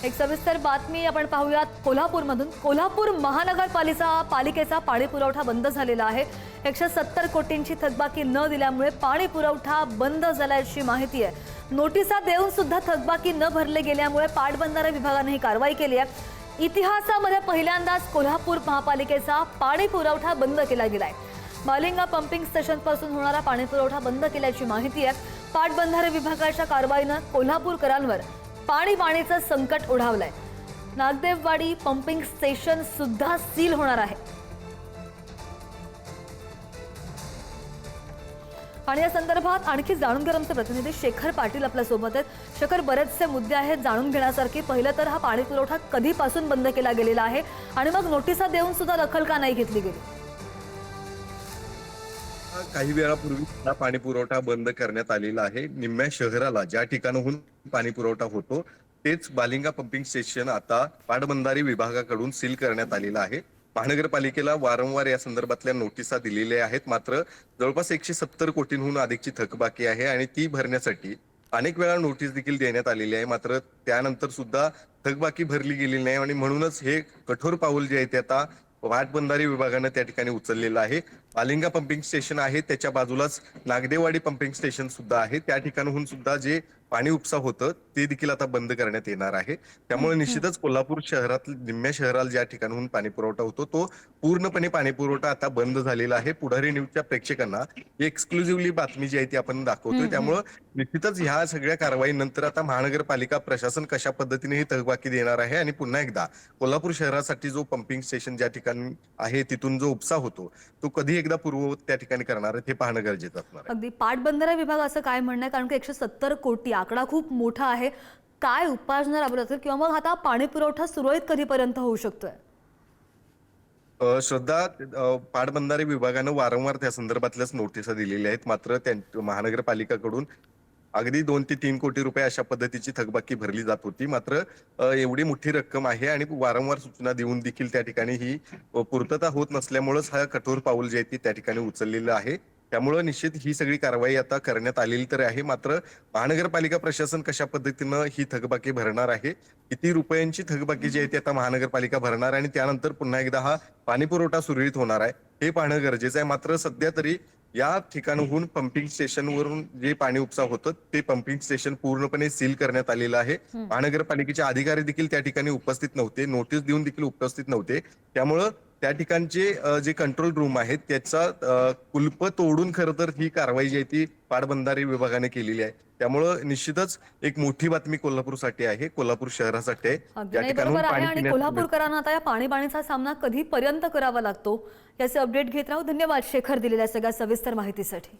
एक सविस्तर बातमी आपण पाहूयात कोल्हापूरमधून। कोल्हापूर महानगरपालिकेचा पाणी पुरवठा बंद झालेला आहे। 170 कोटींची थकबाकी न दिल्यामुळे पाणी पुरवठा बंद झाल्याची माहिती आहे। नोटिसा देऊन सुद्धा थकबाकी न भरले गेल्यामुळे पाटबंधारे विभागाने ही कारवाई केली आहे। इतिहासामध्ये पहिल्यांदाच कोल्हापूर महापालिकेचा पाणी पुरवठा बंद केला गेलाय। बालिंगा पंपिंग स्टेशन पासून होणारा पाणी पुरवठा बंद केल्याची माहिती आहे। पाटबंधारे विभागाच्या कारवाईने कोल्हापूरकरांवर पाणीचं संकट ओढावलंय। नागदेववाडी पंपिंग स्टेशन सुद्धा सील होणार आहे। आणि या संदर्भात आणखी जाणून घेणार आमचे प्रतिनिधी शेखर पाटील आपल्या सोबत आहेत। शेखर, बरेचसे मुद्दे आहेत जाणून घेण्यासारखे। पहिलं तर हा पाणी पुरवठा कधीपासून बंद केला गेलेला आहे आणि मग नोटिसा देऊन सुद्धा दखल का नाही घेतली गेली? काही वेळापूर्वी पाणी पुरवठा बंद करण्यात आलेला आहे। निम्म्या शहराला ज्या ठिकाणाहून पाणी पुरवठा होतो तेच बालिंगा पंपिंग स्टेशन आता पाटबंधारे विभागाकडून सील करण्यात आलेलं आहे। महानगरपालिकेला वारंवार या संदर्भातल्या नोटिसा दिलेल्या आहेत, मात्र जवळपास 170 कोटींहून अधिकची थकबाकी आहे आणि ती भरण्यासाठी अनेक वेळा नोटीस देखील देण्यात आलेली आहे, मात्र त्यानंतर सुद्धा थकबाकी भरली गेलेली नाही आणि म्हणूनच हे कठोर पाऊल जे आहे ते आता पाटबंधारे विभागाने त्या ठिकाणी उचललेलं आहे। बालिंगा पंपिंग स्टेशन आहे, त्याच्या बाजूलाच नागदेववाडी पंपिंग स्टेशन सुद्धा आहे। त्या ठिकाणाहून सुद्धा जे पाणी उपसा होतं ते देखील आता बंद करण्यात येणार आहे। त्यामुळे निश्चितच कोल्हापूर शहरातील निम्म्या शहराला ज्या ठिकाणाहून पाणी पुरवठा होतो तो पूर्णपणे पाणी पुरवठा आता बंद झालेला आहे। पुढारी न्यूजच्या प्रेक्षकांना एक्सक्लुझिव्हली बातमी जी आहे ती आपण दाखवतोय। त्यामुळे निश्चितच ह्या सगळ्या कारवाईनंतर आता महानगरपालिका प्रशासन कशा पद्धतीने ही थकबाकी देणार आहे आणि पुन्हा एकदा कोल्हापूर शहरासाठी जो पंपिंग स्टेशन ज्या ठिकाणी आहे तिथून जो उपसा होतो तो कधी एकदा पूर्ववत त्या ठिकाणी करणार आहे हे पाहणं गरजेचं असणार आहे। अगदी पाटबंधारे विभाग असं काय म्हणणं आहे, कारण की 170 कोटी आकडा खूप मोठा आहे। काय उपाययोजना राबवतात किंवा मग आता पाणी पुरवठा सुरळीत कधीपर्यंत होऊ शकतोय? श्रद्धा, पाटबंधारे विभागानं वारंवार त्या संदर्भातल्याच नोटिसा दिलेल्या आहेत, मात्र महानगरपालिकाकडून अगदी 2 ते 3 कोटी रुपये अशा पद्धतीची थकबाकी भरली जात होती। मात्र एवढी मोठी रक्कम आहे आणि वारंवार सूचना देऊन देखील त्या ठिकाणी ही पूर्तता होत नसल्यामुळेच हा कठोर पाऊल जे आहे ते त्या ठिकाणी उचललेलं आहे। त्यामुळे निश्चित ही सगळी कारवाई आता करण्यात आलेली तर आहे, मात्र महानगरपालिका प्रशासन कशा पद्धतीनं ही थकबाकी भरणार आहे, किती रुपयांची थकबाकी जी आहे ती आता महानगरपालिका भरणार आणि त्यानंतर पुन्हा एकदा हा पाणी पुरवठा सुरळीत होणार आहे हे पाहणं गरजेचं आहे। मात्र सध्या तरी या ठिकाणाहून पंपिंग स्टेशनवरून जे पाणी उपसा होतं ते पंपिंग स्टेशन पूर्णपणे सील करण्यात आलेलं आहे। महानगरपालिकेचे अधिकारी देखील त्या ठिकाणी उपस्थित नव्हते, नोटीस देऊन देखील उपस्थित नव्हते। त्यामुळं त्या ठिकाणचे जे कंट्रोल रूम आहेत त्याचा कुलप तोडून खरं तर ही कारवाई जी आहे ती पाटबंधारे विभागाने केलेली आहे। त्यामुळं निश्चितच एक मोठी बातमी कोल्हापूरसाठी आहे, कोल्हापूर शहरासाठी आहे। आणि कोल्हापूरकरांना आता या पाणीचा सामना कधीपर्यंत करावा लागतो याचे अपडेट घेत राहू। धन्यवाद शेखर, दिलेल्या सगळ्या सविस्तर माहितीसाठी।